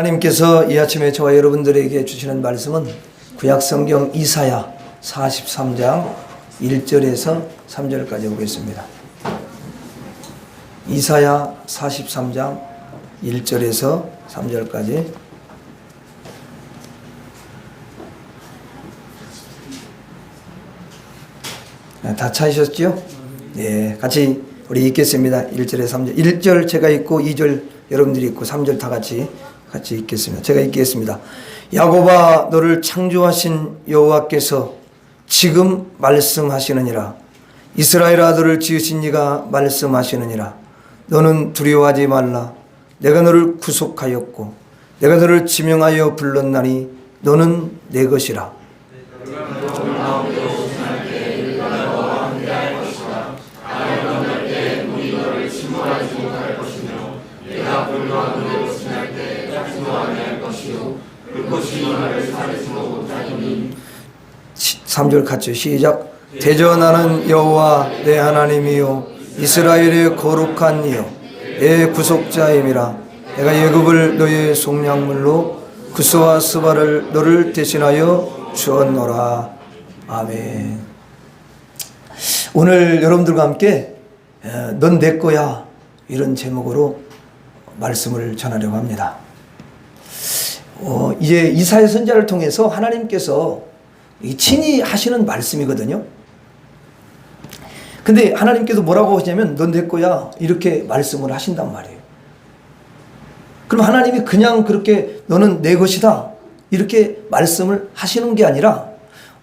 하나님께서 이 아침에 저와 여러분들에게 주시는 말씀은 구약성경 이사야 43장 1절에서 3절까지 보겠습니다. 이사야 43장 1절에서 3절까지. 다 찾으셨죠? 네, 같이 우리 읽겠습니다. 1절에 3절. 1절 제가 읽고 2절 여러분들이 읽고 3절 다 같이 읽겠습니다. 제가 읽겠습니다. 야곱아, 너를 창조하신 여호와께서 지금 말씀하시느니라. 이스라엘아, 너를 지으신 이가 말씀하시느니라. 너는 두려워하지 말라. 내가 너를 구속하였고 내가 너를 지명하여 불렀나니 너는 내 것이라. 삼절 같이 시작. 대전하는 여호와 내 하나님이요 이스라엘의 거룩한 이요 내 구속자임이라. 내가 애굽을 너의 속량물로 구스와 스바를 너를 대신하여 주었노라. 아멘. 오늘 여러분들과 함께 넌 내 거야 이런 제목으로 말씀을 전하려고 합니다. 이제 이사야 선지자를 통해서 하나님께서 친히 하시는 말씀이거든요. 근데 하나님께서 뭐라고 하시냐면 넌 내 거야 이렇게 말씀을 하신단 말이에요. 그럼 하나님이 그냥 그렇게 너는 내 것이다 이렇게 말씀을 하시는 게 아니라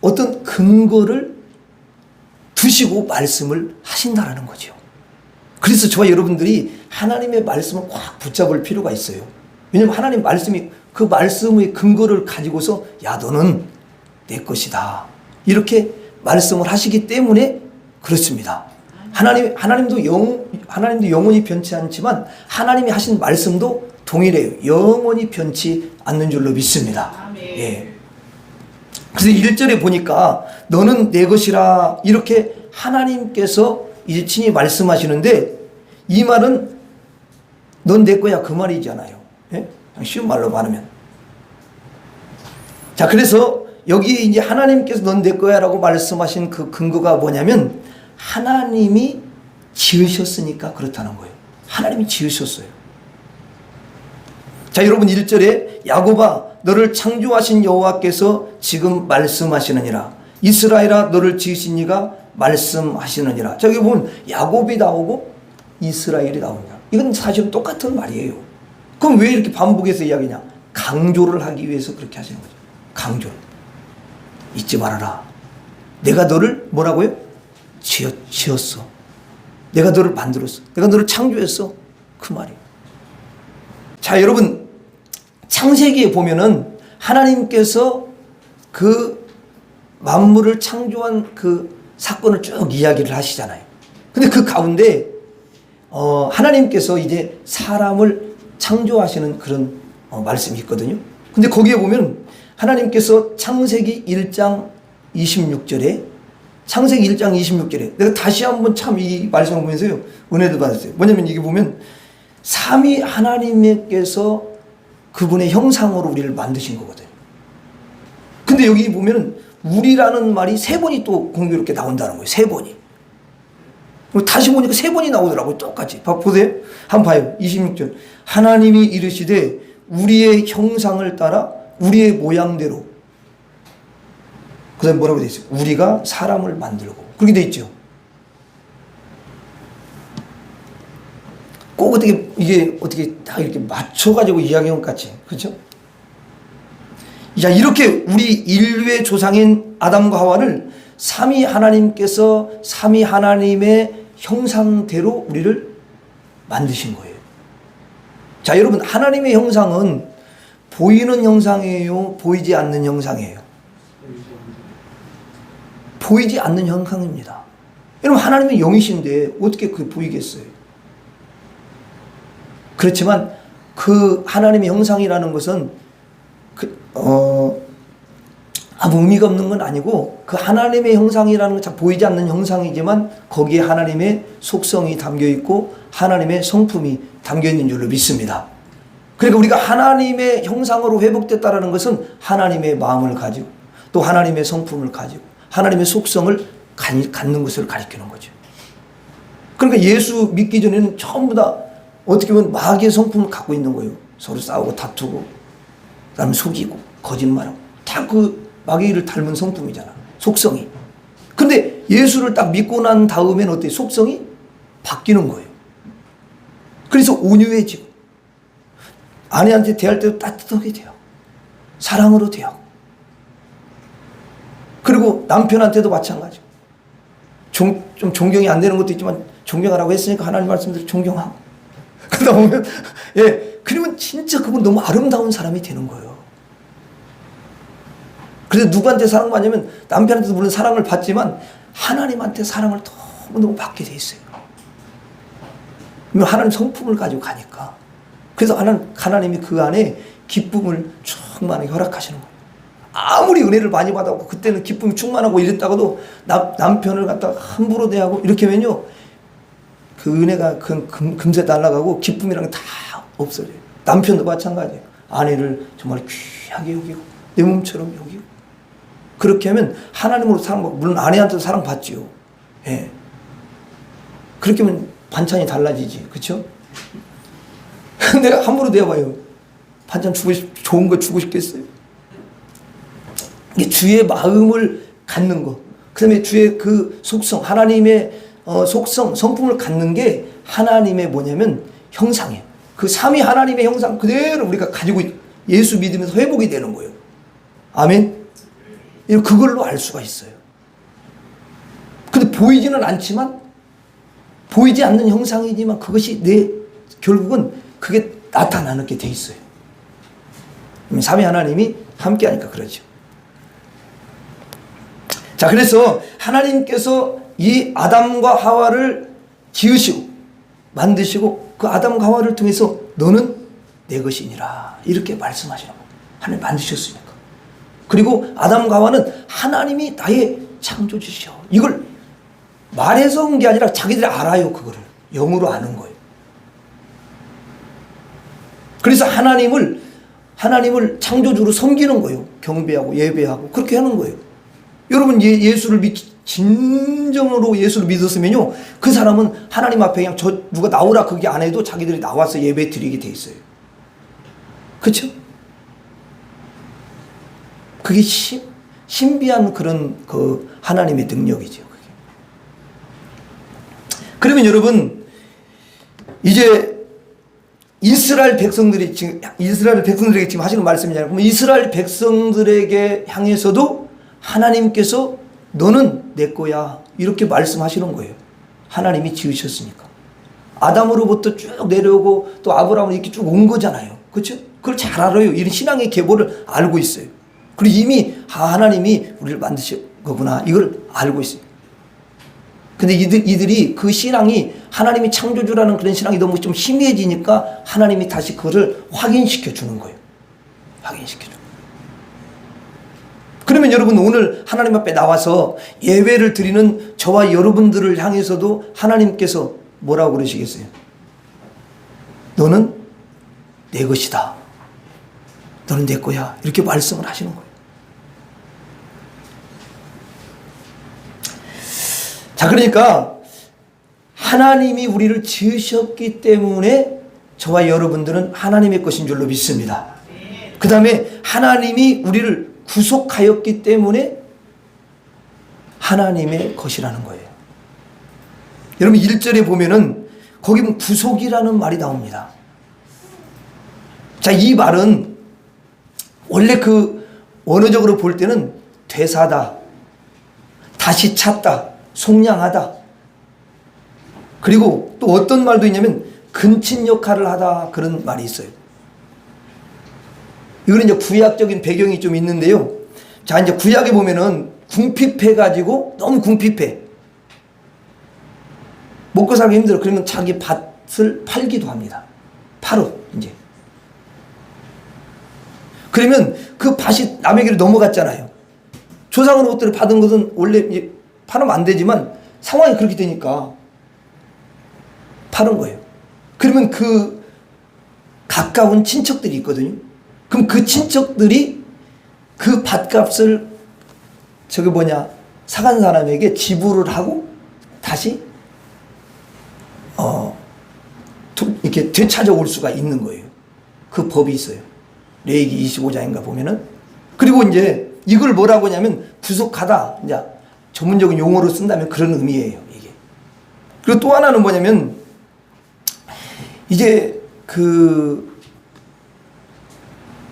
어떤 근거를 두시고 말씀을 하신다라는 거죠. 그래서 저와 여러분들이 하나님의 말씀을 꽉 붙잡을 필요가 있어요. 왜냐하면 하나님 말씀이 그 말씀의 근거를 가지고서 야 너는 내 것이다 이렇게 말씀을 하시기 때문에 그렇습니다. 하나님도 영원히 변치 않지만 하나님이 하신 말씀도 동일해요. 영원히 변치 않는 줄로 믿습니다. 예. 그래서 1절에 보니까 너는 내 것이라 이렇게 하나님께서 이제 친히 말씀하시는데 이 말은 넌 내 거야 그 말이잖아요. 예? 쉬운 말로 말하면. 자, 그래서 여기 이제 하나님께서 넌 내 거야 라고 말씀하신 그 근거가 뭐냐면 하나님이 지으셨으니까 그렇다는 거예요. 하나님이 지으셨어요. 자, 여러분 1절에 야곱아 너를 창조하신 여호와께서 지금 말씀하시느니라. 이스라엘아 너를 지으신 이가 말씀하시느니라. 자, 여기 보면 야곱이 나오고 이스라엘이 나옵니다. 이건 사실은 똑같은 말이에요. 그럼 왜 이렇게 반복해서 이야기냐? 강조를 하기 위해서 그렇게 하시는 거죠. 강조를. 잊지 말아라. 내가 너를 뭐라고요? 지었어. 내가 너를 만들었어. 내가 너를 창조했어. 그 말이에요. 자, 여러분 창세기에 보면은 하나님께서 그 만물을 창조한 그 사건을 쭉 이야기를 하시잖아요. 근데 그 가운데 하나님께서 이제 사람을 창조하시는 그런 말씀이 있거든요. 근데 거기에 보면 하나님께서 창세기 1장 26절에 창세기 1장 26절에 내가 다시 한번 참 이 말씀을 보면서요 은혜를 받았어요. 뭐냐면 이게 보면 삼위 하나님께서 그분의 형상으로 우리를 만드신 거거든요. 근데 여기 보면 우리라는 말이 세 번이 또 공교롭게 나온다는 거예요. 세 번이. 다시 보니까 세 번이 나오더라고요. 똑같이. 보세요. 한번 봐요. 26절. 하나님이 이르시되 우리의 형상을 따라 우리의 모양대로. 그 다음에 뭐라고 되어 있어요? 우리가 사람을 만들고. 그렇게 되어 있죠. 꼭 이게 어떻게 딱 이렇게 맞춰가지고 이야기한 것 같이. 그렇죠? 자, 이렇게 우리 인류의 조상인 아담과 하와를 삼위 하나님께서 삼위 하나님의 형상대로 우리를 만드신 거예요. 자, 여러분 하나님의 형상은 보이는 형상이에요? 보이지 않는 형상이에요? 보이지 않는 형상입니다. 여러분 하나님의 영이신데 어떻게 그게 보이겠어요? 그렇지만 그 하나님의 형상이라는 것은 아무 의미가 없는 건 아니고 그 하나님의 형상이라는 건 잘 보이지 않는 형상이지만 거기에 하나님의 속성이 담겨 있고 하나님의 성품이 담겨 있는 줄로 믿습니다. 그러니까 우리가 하나님의 형상으로 회복됐다라는 것은 하나님의 마음을 가지고 또 하나님의 성품을 가지고 하나님의 속성을 갖는 것을 가리키는 거죠. 그러니까 예수 믿기 전에는 전부 다 어떻게 보면 마귀의 성품을 갖고 있는 거예요. 서로 싸우고 다투고 그다음에 속이고 거짓말하고 다 그 마귀를 닮은 성품이잖아. 속성이. 근데 예수를 딱 믿고 난 다음에는 어때? 속성이 바뀌는 거예요. 그래서 온유해지고 아내한테 대할 때도 따뜻하게 돼요. 사랑으로 돼요. 그리고 남편한테도 마찬가지고 좀 존경이 안 되는 것도 있지만 존경하라고 했으니까 하나님 말씀대로 존경하고 그러다 보면 그러면 진짜 그분 너무 아름다운 사람이 되는 거예요. 그래서 누구한테 사랑받냐면 남편한테도 물론 사랑을 받지만 하나님한테 사랑을 너무너무 받게 돼 있어요. 하나님 성품을 가지고 가니까. 그래서 하나님이 그 안에 기쁨을 충만하게 허락하시는 거예요. 아무리 은혜를 많이 받았고 그때는 기쁨이 충만하고 이랬다가도 남편을 갖다가 함부로 대하고 이렇게 하면요 그 은혜가 금세 날아가고 기쁨이랑 다 없어져요. 남편도 마찬가지예요. 아내를 정말 귀하게 여기고 내 몸처럼 여기고 그렇게 하면 하나님으로 사랑받고 물론 아내한테도 사랑받지요. 예. 그렇게 하면 반찬이 달라지지. 그렇죠? 내가 함부로 대어봐요. 반찬 좋은 거 주고 싶겠어요? 이게 주의 마음을 갖는 거. 그 다음에 주의 그 속성, 하나님의 속성, 성품을 갖는 게 하나님의 뭐냐면 형상이에요. 그 삼위 하나님의 형상 그대로 우리가 가지고 예수 믿으면서 회복이 되는 거예요. 아멘? 그걸로 알 수가 있어요. 근데 보이지는 않지만 보이지 않는 형상이지만 그것이 결국은 그게 나타나는 게 돼 있어요. 삼위 하나님이 함께 하니까 그러죠. 자, 그래서 하나님께서 이 아담과 하와를 지으시고 만드시고 그 아담과 하와를 통해서 너는 내 것이니라 이렇게 말씀하시는 거예요. 하나님 만드셨으니까. 그리고 아담과 하와는 하나님이 나의 창조주시오. 이걸 말해서 온 게 아니라 자기들이 알아요. 그거를 영으로 아는 거예요. 그래서 하나님을 창조주로 섬기는 거예요. 경배하고 예배하고 그렇게 하는 거예요. 여러분 예수를 진정으로 예수를 믿었으면요 그 사람은 하나님 앞에 그냥 누가 나오라 그게 안 해도 자기들이 나와서 예배 드리게 돼 있어요. 그렇죠? 그게 신비한 그런 그 하나님의 능력이죠. 그게. 그러면 여러분 이제 이스라엘 백성들에게 지금 하시는 말씀이잖아요. 그럼 이스라엘 백성들에게 향해서도 하나님께서 너는 내 거야 이렇게 말씀하시는 거예요. 하나님이 지으셨으니까. 아담으로부터 쭉 내려오고 또 아브라함으로 이렇게 쭉 온 거잖아요. 그렇죠? 그걸 잘 알아요. 이런 신앙의 계보를 알고 있어요. 그리고 이미 하나님이 우리를 만드신 거구나 이걸 알고 있어요. 근데 이들이 그 신앙이 하나님이 창조주라는 그런 신앙이 너무 좀 희미해지니까 하나님이 다시 그거를 확인시켜 주는 거예요. 확인시켜 주는 거예요. 그러면 여러분 오늘 하나님 앞에 나와서 예배를 드리는 저와 여러분들을 향해서도 하나님께서 뭐라고 그러시겠어요? 너는 내 것이다. 너는 내 거야. 이렇게 말씀을 하시는 거예요. 자, 그러니까 하나님이 우리를 지으셨기 때문에 저와 여러분들은 하나님의 것인 줄로 믿습니다. 그 다음에 하나님이 우리를 구속하였기 때문에 하나님의 것이라는 거예요. 여러분 1절에 보면은 거기 보면 구속이라는 말이 나옵니다. 자, 이 말은 원래 그 원어적으로 볼 때는 되사다, 다시 찾다, 속량하다. 그리고 또 어떤 말도 있냐면 근친 역할을 하다 그런 말이 있어요. 이거는 이제 구약적인 배경이 좀 있는데요. 자, 이제 구약에 보면은 궁핍해가지고 너무 궁핍해. 먹고 살기 힘들어. 그러면 자기 밭을 팔기도 합니다. 팔어, 이제. 그러면 그 밭이 남에게로 넘어갔잖아요. 조상으로부터 받은 것은 원래 이제 팔으면 안 되지만 상황이 그렇게 되니까 파는 거예요. 그러면 그 가까운 친척들이 있거든요. 그럼 그 친척들이 그 밭값을 사간 사람에게 지불을 하고 다시 이렇게 되찾아올 수가 있는 거예요. 그 법이 있어요. 레위기 25장인가 보면은. 그리고 이제 이걸 뭐라고 하냐면 구속하다. 이제 전문적인 용어로 쓴다면 그런 의미예요, 이게. 그리고 또 하나는 뭐냐면 이제 그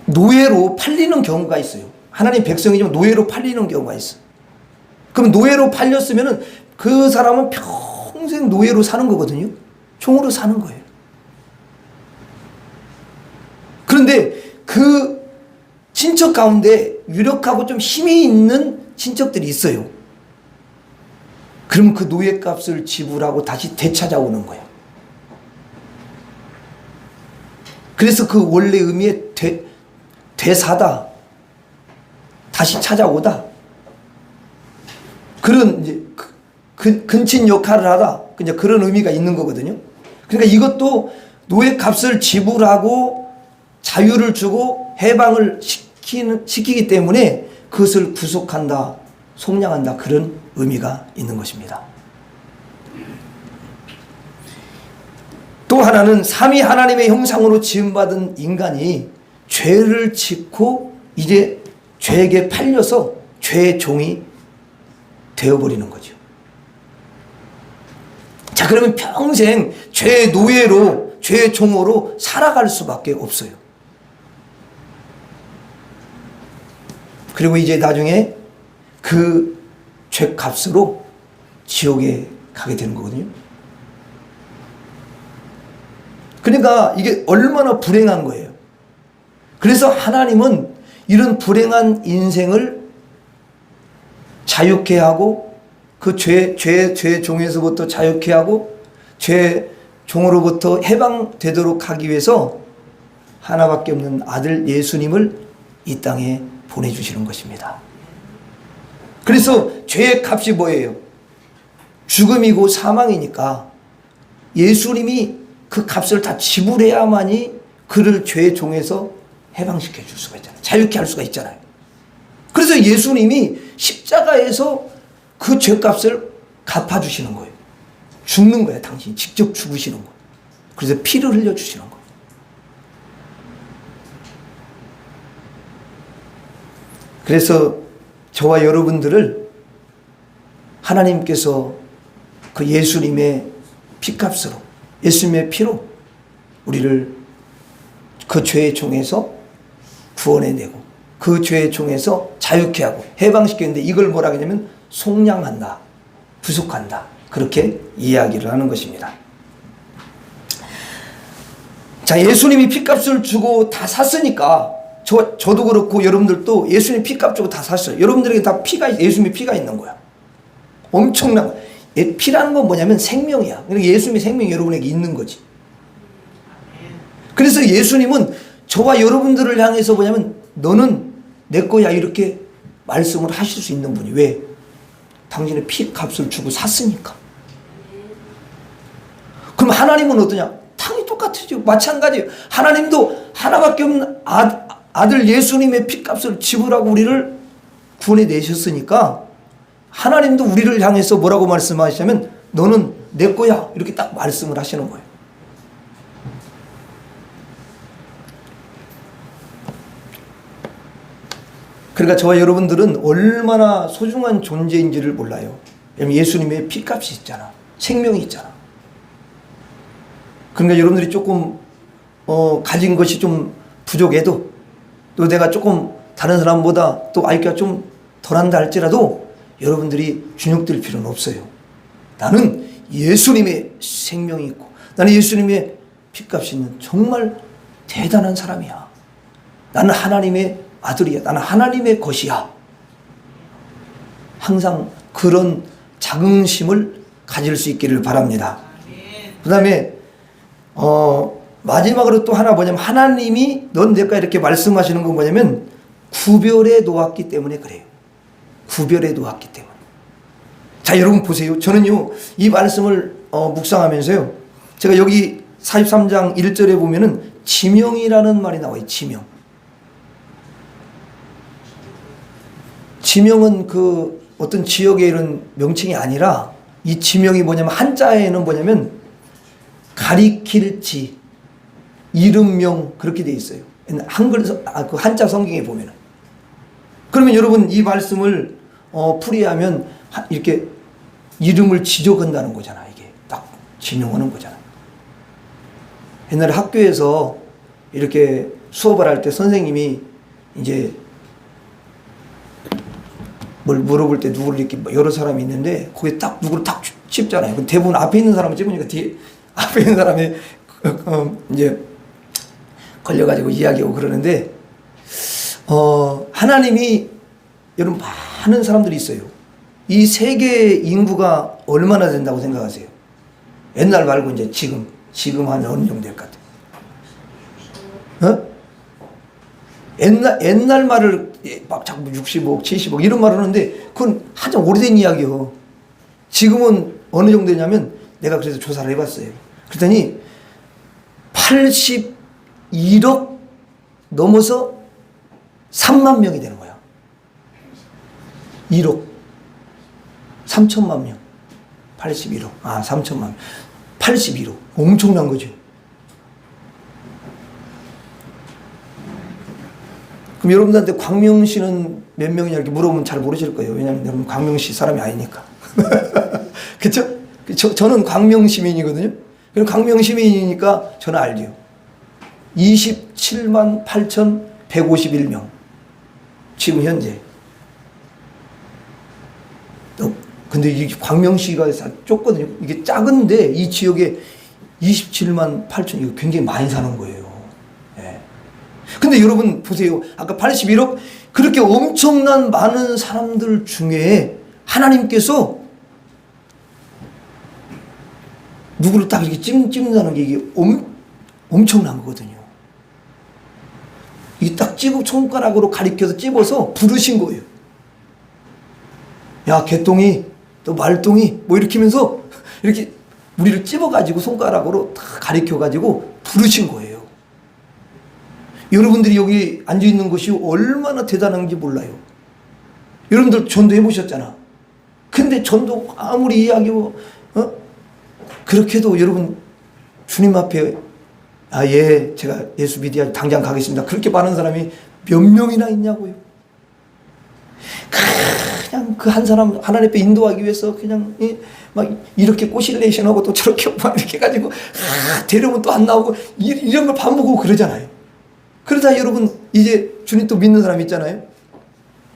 노예로 팔리는 경우가 있어요. 하나님 백성이지만 노예로 팔리는 경우가 있어. 그럼 노예로 팔렸으면은 그 사람은 평생 노예로 사는 거거든요. 종으로 사는 거예요. 그런데 그 친척 가운데 유력하고 좀 힘이 있는 친척들이 있어요. 그럼 그 노예값을 지불하고 다시 되찾아오는 거예요. 그래서 그 원래 의미의 되사다, 다시 찾아오다, 그런 이제 근친 역할을 하다, 이제 그런 의미가 있는 거거든요. 그러니까 이것도 노예값을 지불하고 자유를 주고 해방을 시키기 때문에 그것을 구속한다, 속량한다, 그런 의미가 있는 것입니다. 또 하나는 삼위 하나님의 형상으로 지음받은 인간이 죄를 짓고 이제 죄에게 팔려서 죄의 종이 되어버리는 거죠. 자, 그러면 평생 죄의 노예로, 죄의 종으로 살아갈 수밖에 없어요. 그리고 이제 나중에 그 죄값으로 지옥에 가게 되는 거거든요. 그러니까 이게 얼마나 불행한 거예요. 그래서 하나님은 이런 불행한 인생을 자유케 하고 그 죄의 종에서부터 자유케 하고 죄의 종으로부터 해방되도록 하기 위해서 하나밖에 없는 아들 예수님을 이 땅에 보내주시는 것입니다. 그래서 죄의 값이 뭐예요? 죽음이고 사망이니까 예수님이 그 값을 다 지불해야만이 그를 죄의 종에서 해방시켜 줄 수가 있잖아요. 자유케 할 수가 있잖아요. 그래서 예수님이 십자가에서 그 죄값을 갚아주시는 거예요. 죽는 거예요. 당신이 직접 죽으시는 거예요. 그래서 피를 흘려주시는 거예요. 그래서 저와 여러분들을 하나님께서 그 예수님의 피값으로, 예수님의 피로 우리를 그 죄의 종에서 구원해내고 그 죄의 종에서 자유케 하고 해방시켰는데 이걸 뭐라고 하냐면 속량한다, 구속한다, 그렇게 이야기를 하는 것입니다. 자, 예수님이 피값을 주고 다 샀으니까 저도 그렇고 여러분들도 예수님 피값 주고 다 샀어요. 여러분들에게 다 예수님의 피가 있는 거야. 엄청난 피라는 건 뭐냐면 생명이야. 그러니까 예수님의 생명이 여러분에게 있는 거지. 그래서 예수님은 저와 여러분들을 향해서 뭐냐면 너는 내 거야 이렇게 말씀을 하실 수 있는 분이. 왜? 당신의 피값을 주고 샀으니까. 그럼 하나님은 어떠냐? 당연히 똑같죠. 마찬가지예요. 하나님도 하나밖에 없는 아들 예수님의 피값을 지불하고 우리를 구원해 내셨으니까 하나님도 우리를 향해서 뭐라고 말씀하시냐면 너는 내 거야 이렇게 딱 말씀을 하시는 거예요. 그러니까 저와 여러분들은 얼마나 소중한 존재인지를 몰라요. 예수님의 피값이 있잖아. 생명이 있잖아. 그러니까 여러분들이 조금 가진 것이 좀 부족해도 또 내가 조금 다른 사람보다 또 IQ가 좀 덜한다 할지라도 여러분들이 주눅들 필요는 없어요. 나는 예수님의 생명이 있고 나는 예수님의 피값이 있는 정말 대단한 사람이야. 나는 하나님의 아들이야. 나는 하나님의 것이야. 항상 그런 자긍심을 가질 수 있기를 바랍니다. 그 다음에 마지막으로 또 하나 뭐냐면 하나님이 넌 내가 이렇게 말씀하시는 건 뭐냐면 구별해 놓았기 때문에 그래요. 구별해 놓았기 때문에. 자, 여러분 보세요. 저는요 이 말씀을 묵상하면서요 제가 여기 43장 1절에 보면은 지명이라는 말이 나와요. 지명. 지명은 그 어떤 지역의 이런 명칭이 아니라 이 지명이 뭐냐면 한자에는 뭐냐면 가리킬 지, 이름명 그렇게 돼 있어요. 한글 그 한자 성경에 보면은. 그러면 여러분 이 말씀을 풀이하면 이렇게 이름을 지적한다는 거잖아. 이게 딱 지명하는 거잖아. 옛날에 학교에서 이렇게 수업을 할 때 선생님이 이제 뭘 물어볼 때 누구를 이렇게 여러 사람이 있는데 거기에 딱 누구를 딱 찝잖아요. 대부분 앞에 있는 사람을 찝으니까 뒤에 앞에 있는 사람이 이제 걸려가지고 이야기하고 그러는데 하나님이 여러분 많은 사람들이 있어요. 이 세계 인구가 얼마나 된다고 생각하세요? 옛날 말고 이제 지금 한 어느 정도 될 것 같아요? 옛날 말을 막 자꾸 60억, 70억 이런 말을 하는데 그건 한참 오래된 이야기요. 지금은 어느 정도 되냐면 내가 그래서 조사를 해봤어요. 그랬더니 81억 넘어서 3만 명이 되는 거야. 1억 3천만 명. 81억. 3천만 명. 81억. 엄청난 거죠. 그럼 여러분들한테 광명시는 몇 명이냐 이렇게 물어보면 잘 모르실 거예요. 왜냐하면 여러분 광명시 사람이 아니니까. 그렇죠? 저는 광명 시민이거든요. 그럼 광명 시민이니까 저는 알죠. 27만 8,151명. 지금 현재. 근데 이 광명시가 좁거든요. 이게 작은데 이 지역에 27만 8천 이거 굉장히 많이 사는 거예요. 예. 근데 여러분 보세요. 아까 81억 그렇게 엄청난 많은 사람들 중에 하나님께서 누구를 딱 이렇게 찝는다는 게 이게 엄청난 거거든요. 이게 딱 손가락으로 가리켜서 찝어서 부르신 거예요. 야, 개똥이, 또 말똥이, 뭐 이렇게 하면서 이렇게 우리를 찝어가지고 손가락으로 다 가리켜가지고 부르신 거예요. 여러분들이 여기 앉아있는 것이 얼마나 대단한지 몰라요. 여러분들 전도 해보셨잖아. 근데 전도 아무리 이야기하고, 그렇게도 여러분 주님 앞에 예, 제가 예수 믿어야 당장 가겠습니다. 그렇게 많은 사람이 몇 명이나 있냐고요. 그냥 그 한 사람 하나님 앞에 인도하기 위해서 그냥 막 이렇게 꼬실레이션하고 또 저렇게 막 이렇게 해가지고 데려오면 또 안 나오고 이런 걸 반복하고 그러잖아요. 그러다 여러분 이제 주님 또 믿는 사람 있잖아요.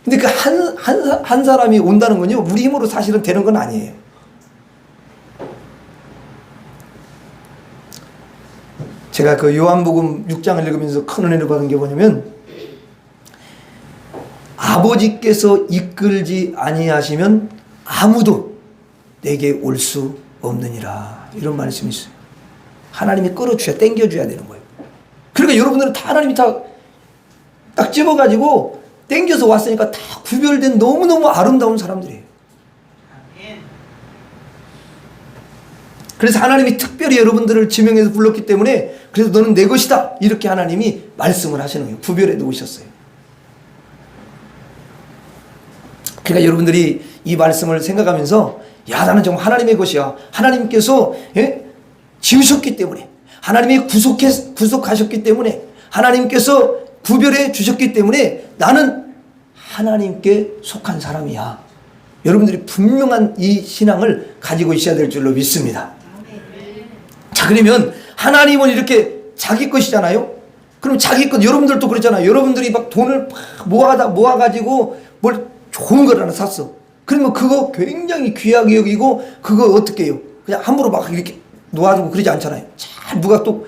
근데 그 한 사람이 온다는 건요 우리 힘으로 사실은 되는 건 아니에요. 제가 그 요한복음 6장을 읽으면서 큰 은혜를 받은 게 뭐냐면 아버지께서 이끌지 아니하시면 아무도 내게 올 수 없느니라 이런 말씀이 있어요. 하나님이 끌어줘야 땡겨줘야 되는 거예요. 그러니까 여러분들은 다 하나님이 다 딱 집어가지고 땡겨서 왔으니까 다 구별된 너무너무 아름다운 사람들이에요. 그래서 하나님이 특별히 여러분들을 지명해서 불렀기 때문에 그래서 너는 내 것이다 이렇게 하나님이 말씀을 하시는 거예요. 구별해 놓으셨어요. 그러니까 여러분들이 이 말씀을 생각하면서 야 나는 정말 하나님의 것이야. 하나님께서 지으셨기 때문에 하나님이 구속하셨기 때문에 하나님께서 구별해 주셨기 때문에 나는 하나님께 속한 사람이야. 여러분들이 분명한 이 신앙을 가지고 있어야 될 줄로 믿습니다. 자 그러면 하나님은 이렇게 자기 것이잖아요. 그럼 자기 것 여러분들도 그렇잖아요. 여러분들이 막 돈을 모아가지고 뭘 좋은 걸 하나 샀어. 그러면 그거 굉장히 귀하게 여기고 그거 어떻게 해요? 그냥 함부로 막 이렇게 놓아두고 그러지 않잖아요. 잘 누가 또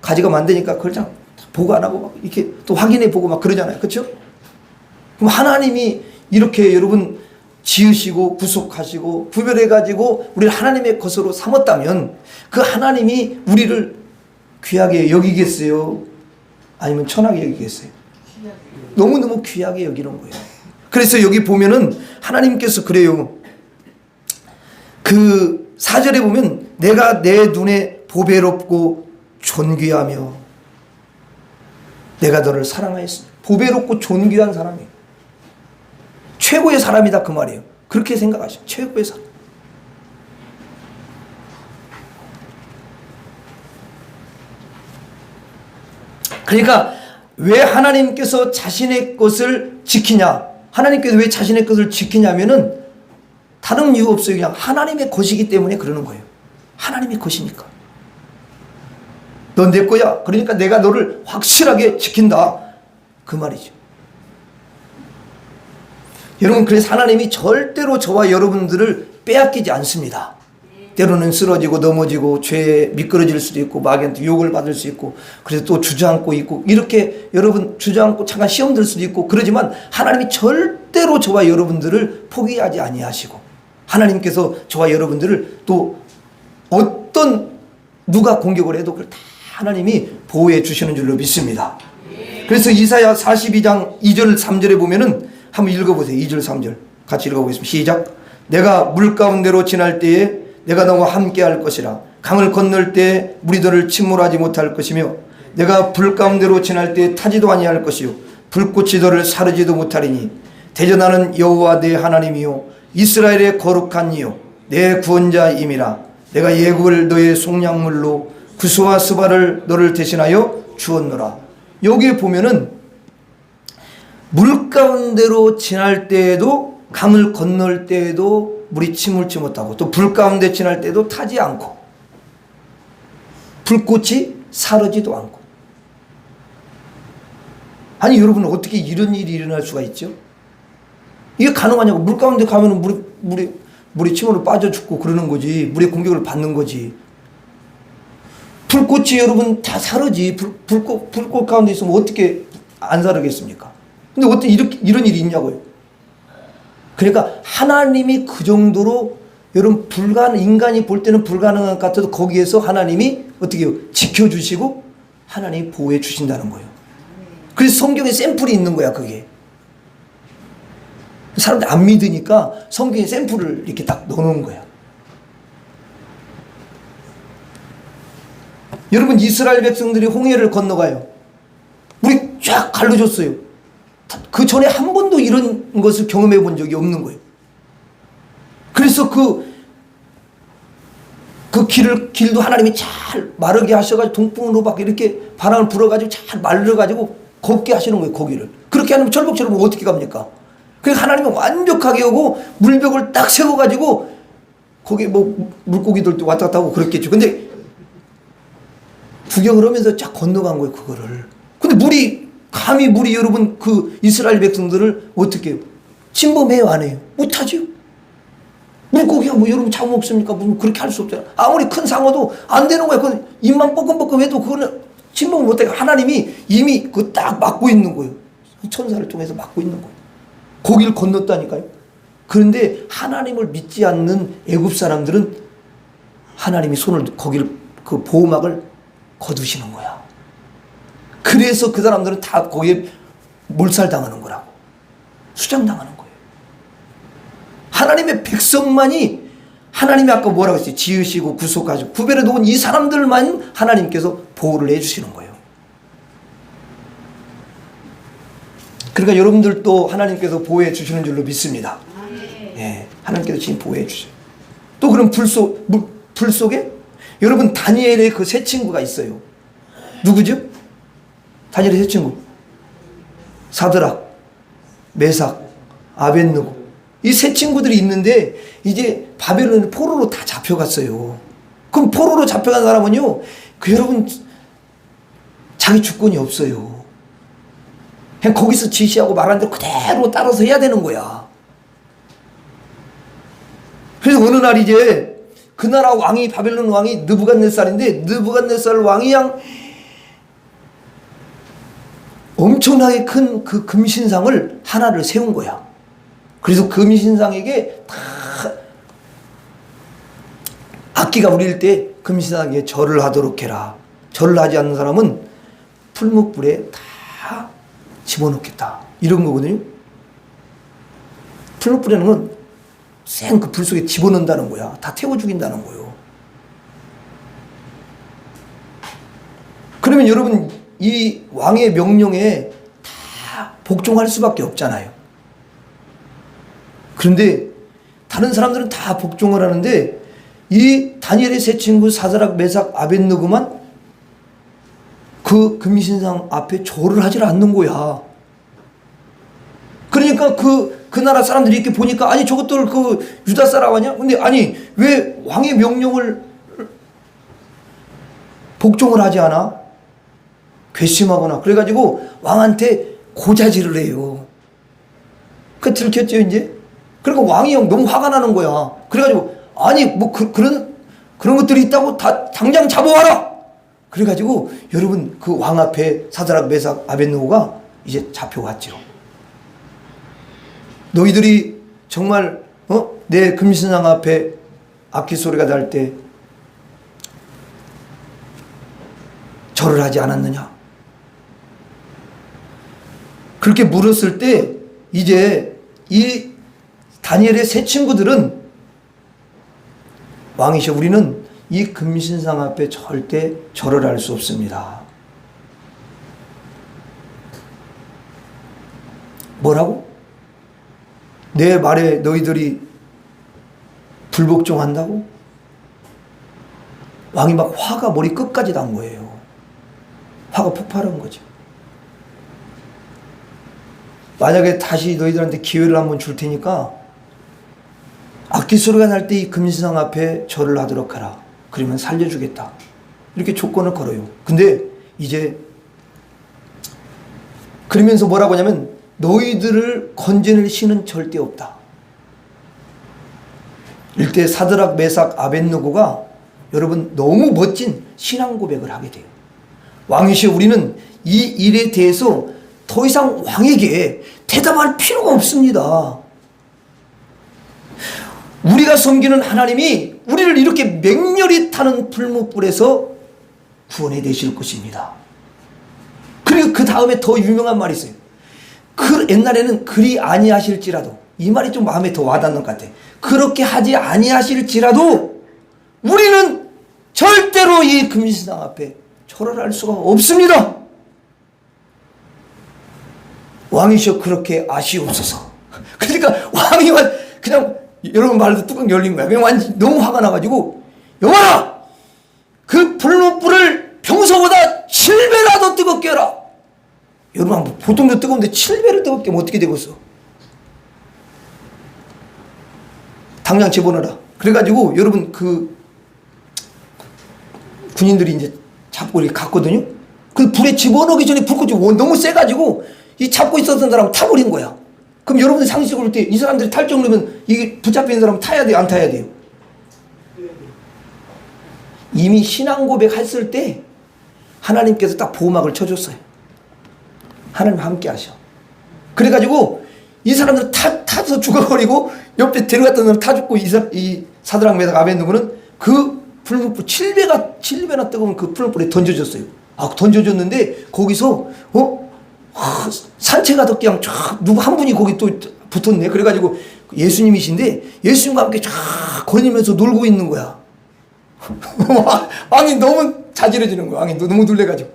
가져가면 안 되니까 그걸 그냥 보고 안 하고 막 이렇게 또 확인해 보고 막 그러잖아요. 그렇죠? 그럼 하나님이 이렇게 여러분 지으시고 구속하시고 구별해가지고 우리를 하나님의 것으로 삼았다면 그 하나님이 우리를 귀하게 여기겠어요? 아니면 천하게 여기겠어요? 너무너무 귀하게 여기는 거예요. 그래서 여기 보면은 하나님께서 그래요. 그 4절에 보면 내가 내 눈에 보배롭고 존귀하며 내가 너를 사랑하였으니. 보배롭고 존귀한 사람이에요. 최고의 사람이다 그 말이에요. 그렇게 생각하시죠. 최고의 사람. 그러니까 왜 하나님께서 자신의 것을 지키냐? 하나님께서 왜 자신의 것을 지키냐면은 다른 이유 없어요. 그냥 하나님의 것이기 때문에 그러는 거예요. 하나님의 것이니까. 넌 내 거야. 그러니까 내가 너를 확실하게 지킨다. 그 말이죠. 여러분, 그래서 하나님이 절대로 저와 여러분들을 빼앗기지 않습니다. 때로는 쓰러지고 넘어지고 죄에 미끄러질 수도 있고 마귀한테 욕을 받을 수 있고 그래서 또 주저앉고 있고 이렇게 여러분 주저앉고 잠깐 시험 들 수도 있고 그러지만 하나님이 절대로 저와 여러분들을 포기하지 아니하시고 하나님께서 저와 여러분들을 또 어떤 누가 공격을 해도 그걸 다 하나님이 보호해 주시는 줄로 믿습니다. 그래서 이사야 42장 2절 3절에 보면은 한번 읽어보세요. 2절 3절 같이 읽어보겠습니다. 시작. 내가 물 가운데로 지날 때에 내가 너와 함께 할 것이라. 강을 건널 때 물이 너를 침몰하지 못할 것이며 내가 불 가운데로 지날 때 타지도 아니할 것이요 불꽃이 너를 사르지도 못하리니 대전하는 여호와 내 하나님이요 이스라엘의 거룩한 이요 내 구원자임이라. 내가 예국을 너의 속량물로 구스와 스바를 너를 대신하여 주었노라. 여기에 보면은 물 가운데로 지날 때에도 강을 건널 때에도 물이 침몰치 못하고 또 불 가운데 지날 때도 타지 않고 불꽃이 사르지도 않고. 아니 여러분 어떻게 이런 일이 일어날 수가 있죠? 이게 가능하냐고. 물 가운데 가면은 물이 침으로 빠져 죽고 그러는 거지. 물의 공격을 받는 거지. 불꽃이 여러분 다 사르지. 불꽃 가운데 있으면 어떻게 안 사르겠습니까? 근데 어떻게 이런 일이 있냐고요. 그러니까 하나님이 그 정도로 여러분 인간이 볼 때는 불가능한 것 같아도 거기에서 하나님이 어떻게 해요? 지켜주시고 하나님이 보호해 주신다는 거예요. 그래서 성경에 샘플이 있는 거야 그게. 사람들 안 믿으니까 성경에 샘플을 이렇게 딱 넣어놓은 거야. 여러분 이스라엘 백성들이 홍해를 건너가요. 물이 쫙 갈라졌어요. 그 전에 한 번도 이런 것을 경험해 본 적이 없는 거예요. 그래서 그 길도 하나님이 잘 마르게 하셔가지고 동풍으로 막 이렇게 바람을 불어가지고 잘 말려가지고 걷게 하시는 거예요. 거기를. 그렇게 하면 철복처럼 어떻게 갑니까? 그래서 하나님은 완벽하게 오고 물벽을 딱 세워가지고 거기 뭐 물고기들도 왔다 갔다 하고 그랬겠죠. 근데 구경을 하면서 쫙 건너간 거예요. 그거를. 근데 감히 물이 여러분 그 이스라엘 백성들을 어떻게 해요? 침범해요 안 해요? 못하죠. 물고기가 뭐 여러분 잡아먹습니까? 무슨 그렇게 할 수 없잖아요. 아무리 큰 상어도 안 되는 거야. 그건 입만 뻐끔뻐끔 해도 그거는 침범을 못해. 하나님이 이미 그거 딱 막고 있는 거예요. 천사를 통해서 막고 있는 거예요. 거기를 건넜다니까요. 그런데 하나님을 믿지 않는 애굽 사람들은 하나님이 거기를 그 보호막을 거두시는 거야. 그래서 그 사람들은 다 거기에 몰살당하는 거라고. 수장당하는 거예요. 하나님의 백성만이 하나님이 아까 뭐라고 했어요? 지으시고 구속하시고 구별해 놓은 이 사람들만 하나님께서 보호를 해주시는 거예요. 그러니까 여러분들도 하나님께서 보호해 주시는 줄로 믿습니다. 예, 하나님께서 지금 보호해 주셔요. 또 그럼 불 속에 여러분 다니엘의 그 세 친구가 있어요. 누구죠? 다니엘의 세 친구. 사드락, 메삭, 아벳느고. 이 세 친구들이 있는데 이제 바벨론 포로로 다 잡혀갔어요. 그럼 포로로 잡혀간 사람은요, 여러분 자기 주권이 없어요. 그냥 거기서 지시하고 말한 대로 그대로 따라서 해야 되는 거야. 그래서 어느 날 이제 그 나라 왕이 바벨론 왕이 느부갓네살인데 느부갓네살 왕이 그냥 엄청나게 큰 그 금신상을 하나를 세운 거야. 그래서 금신상에게 다 악기가 울릴 때 금신상에 절을 하도록 해라. 절을 하지 않는 사람은 풀무불에 다 집어넣겠다. 이런 거거든요. 풀무불에는 건 생 그 불 속에 집어넣는다는 거야. 다 태워 죽인다는 거예요. 그러면 여러분 이 왕의 명령에 다 복종할 수밖에 없잖아요. 그런데 다른 사람들은 다 복종을 하는데 이 다니엘의 세 친구 사드락 메삭 아벳느고만 그 금신상 앞에 절을 하질 않는 거야. 그러니까 그 나라 사람들이 이렇게 보니까 아니 저것들 그 유다 사람 아니야? 근데 아니 왜 왕의 명령을 복종을 하지 않아? 괘씸하거나. 그래가지고 왕한테 고자질을 해요. 그 들켰죠 이제? 그러니까 왕이 너무 화가 나는 거야. 그래가지고 아니 뭐 그런 것들이 있다고 다 당장 잡아와라. 그래가지고 여러분 그 왕 앞에 사드락 메삭 아벳느고가 이제 잡혀왔죠. 너희들이 정말 내 금신상 앞에 악기 소리가 날 때 절을 하지 않았느냐? 그렇게 물었을 때 이제 이 다니엘의 세 친구들은 왕이시여 우리는 이 금신상 앞에 절대 절을 할 수 없습니다. 뭐라고? 내 말에 너희들이 불복종한다고? 왕이 막 화가 머리 끝까지 난 거예요. 화가 폭발한 거죠. 만약에 다시 너희들한테 기회를 한번 줄 테니까 악기 소리가 날 때 이 금신상 앞에 절을 하도록 하라. 그러면 살려주겠다. 이렇게 조건을 걸어요. 근데 이제 그러면서 뭐라고 하냐면 너희들을 건져낼 신은 절대 없다. 이때 사드락 메삭 아벳느고가 여러분 너무 멋진 신앙 고백을 하게 돼요. 왕이시여 우리는 이 일에 대해서 더 이상 왕에게 대답할 필요가 없습니다. 우리가 섬기는 하나님이 우리를 이렇게 맹렬히 타는 풀무불에서 구원해 내실 것입니다. 그리고 그 다음에 더 유명한 말이 있어요. 그 옛날에는 그리 아니하실지라도, 이 말이 좀 마음에 더 와닿는 것 같아요. 그렇게 하지 아니하실지라도 우리는 절대로 이 금신상 앞에 절을 할 수가 없습니다. 왕이시여 그렇게 아시옵소서. 그러니까 왕이 그냥 여러분 말도 뚜껑 열린 거야. 그냥 완전 너무 화가 나가지고 여봐라 그 불문불을 평소보다 7배라도 뜨겁게 해라. 여러분 보통도 뜨거운데 7배를 뜨겁게 하면 어떻게 되겠어? 당장 집어넣어라. 그래가지고 여러분 그 군인들이 이제 잡고 이렇게 갔거든요. 그 불에 집어넣기 전에 불꽃이 너무 세가지고 이 잡고 있었던 사람은 타버린 거야. 그럼 여러분들 상식으로 볼 때 이 사람들이 탈 정도면 이게 붙잡힌 사람은 타야 돼요? 안 타야 돼요? 이미 신앙 고백했을 때 하나님께서 딱 보호막을 쳐줬어요. 하나님 함께 하셔. 그래가지고 이 사람들 타서 죽어버리고 옆에 데려갔던 사람 타 죽고 이 사드락 메삭 아벳느고는 그 풀무불 7배나 뜨거운 그 풀무불에 던져졌어요. 던져졌는데 거기서 산채가 그냥 쫙 누구 한 분이 거기 또 붙었네. 그래가지고 예수님이신데 예수님과 함께 쫙 거니면서 놀고 있는 거야. 왕이 너무 자지러지는 거야. 왕이 너무 놀래가지고.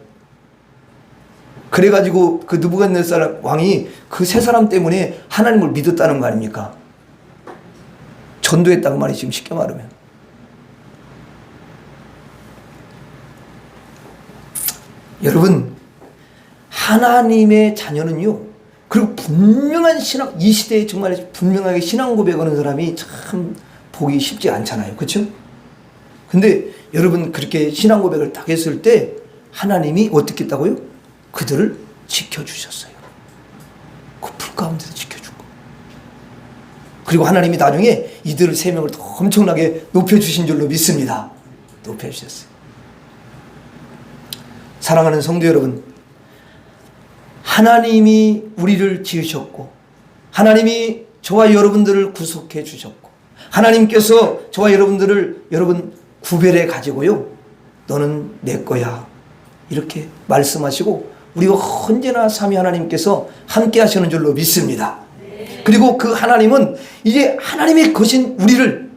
그래가지고 그 느부갓네살 왕이 그 세 사람 때문에 하나님을 믿었다는 거 아닙니까? 전도했다고 말이 지금 쉽게 말하면. 여러분 하나님의 자녀는요, 그리고 분명한 신앙, 이 시대에 정말 분명하게 신앙 고백하는 사람이 참 보기 쉽지 않잖아요. 그렇죠? 근데 여러분 그렇게 신앙 고백을 딱 했을 때 하나님이 어떻게 했다고요? 그들을 지켜주셨어요. 그 불 가운데서 지켜주고. 그리고 하나님이 나중에 이들 세 명을 더 엄청나게 높여주신 줄로 믿습니다. 높여주셨어요. 사랑하는 성도 여러분, 하나님이 우리를 지으셨고 하나님이 저와 여러분들을 구속해 주셨고 하나님께서 저와 여러분들을 여러분 구별해 가지고요, 너는 내 거야 이렇게 말씀하시고 우리가 언제나 삼위 하나님께서 함께 하시는 줄로 믿습니다. 그리고 그 하나님은 이제 하나님의 것인 우리를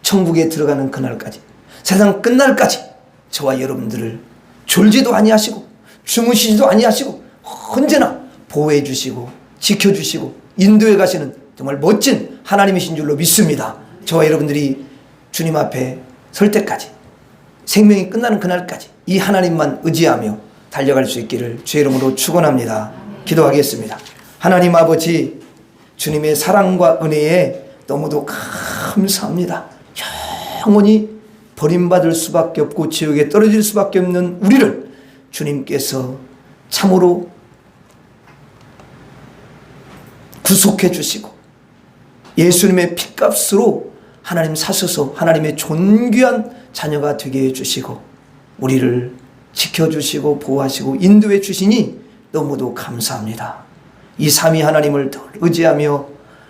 천국에 들어가는 그날까지, 세상 끝날까지 저와 여러분들을 졸지도 아니하시고 주무시지도 아니하시고 언제나 보호해 주시고 지켜주시고 인도해 가시는 정말 멋진 하나님이신 줄로 믿습니다. 저와 여러분들이 주님 앞에 설 때까지, 생명이 끝나는 그날까지 이 하나님만 의지하며 달려갈 수 있기를 주의 이름으로 축원합니다. 기도하겠습니다. 하나님 아버지, 주님의 사랑과 은혜에 너무도 감사합니다. 영원히 버림받을 수밖에 없고 지옥에 떨어질 수밖에 없는 우리를 주님께서 참으로 구속해 주시고 예수님의 핏값으로 하나님 사셔서 하나님의 존귀한 자녀가 되게 해주시고 우리를 지켜주시고 보호하시고 인도해 주시니 너무도 감사합니다. 이 삼위 하나님을 더 의지하며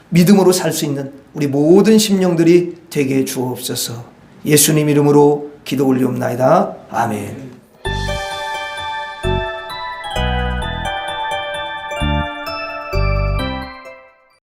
믿음으로 살 수 있는 우리 모든 심령들이 되게 해 주옵소서. 예수님 이름으로 기도 올리옵나이다. 아멘.